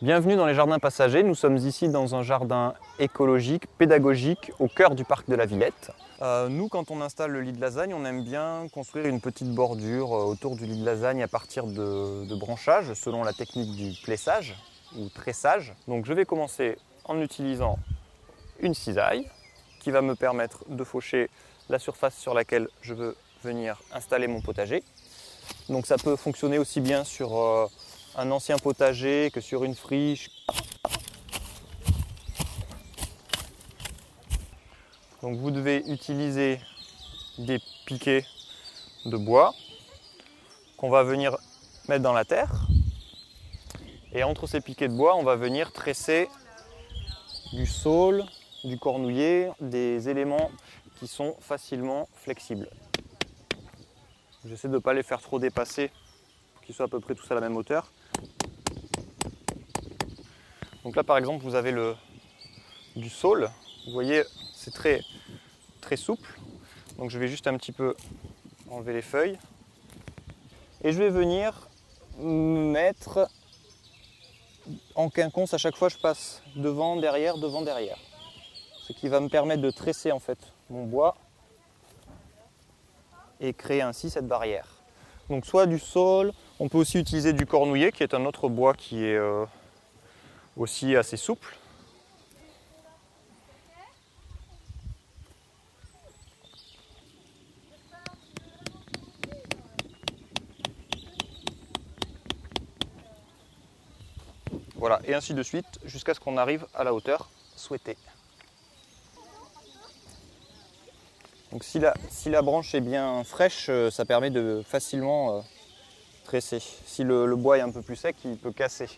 Bienvenue dans les jardins passagers. Nous sommes ici dans un jardin écologique, pédagogique, au cœur du parc de la Villette. Nous, quand on installe le lit de lasagne, on aime bien construire une petite bordure autour du lit de lasagne à partir de branchages, selon la technique du plessage ou tressage. Donc je vais commencer en utilisant une cisaille qui va me permettre de faucher la surface sur laquelle je veux venir installer mon potager. Donc ça peut fonctionner aussi bien sur un ancien potager que sur une friche. Donc vous devez utiliser des piquets de bois qu'on va venir mettre dans la terre. Et entre ces piquets de bois, on va venir tresser du saule, du cornouiller, des éléments qui sont facilement flexibles. J'essaie de ne pas les faire trop dépasser pour qu'ils soient à peu près tous à la même hauteur. Donc là par exemple vous avez du saule, vous voyez c'est très souple. Donc je vais juste un petit peu enlever les feuilles. Et je vais venir mettre en quinconce, à chaque fois je passe devant, derrière, devant, derrière. Ce qui va me permettre de tresser en fait mon bois et créer ainsi cette barrière. Donc soit du saule, on peut aussi utiliser du cornouiller qui est un autre bois qui est aussi assez souple. Voilà, et ainsi de suite jusqu'à ce qu'on arrive à la hauteur souhaitée. Donc si la branche est bien fraîche, ça permet de facilement tresser. Si le bois est un peu plus sec, il peut casser.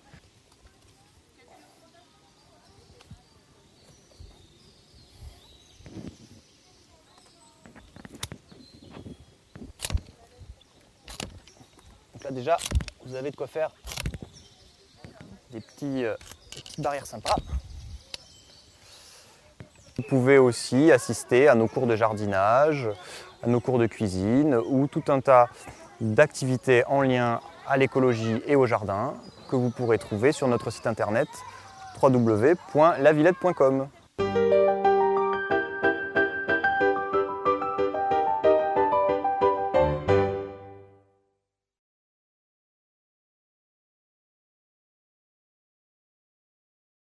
Donc là déjà, vous avez de quoi faire des petites barrières sympas. Vous pouvez aussi assister à nos cours de jardinage, à nos cours de cuisine ou tout un tas d'activités en lien à l'écologie et au jardin que vous pourrez trouver sur notre site internet www.lavillette.com.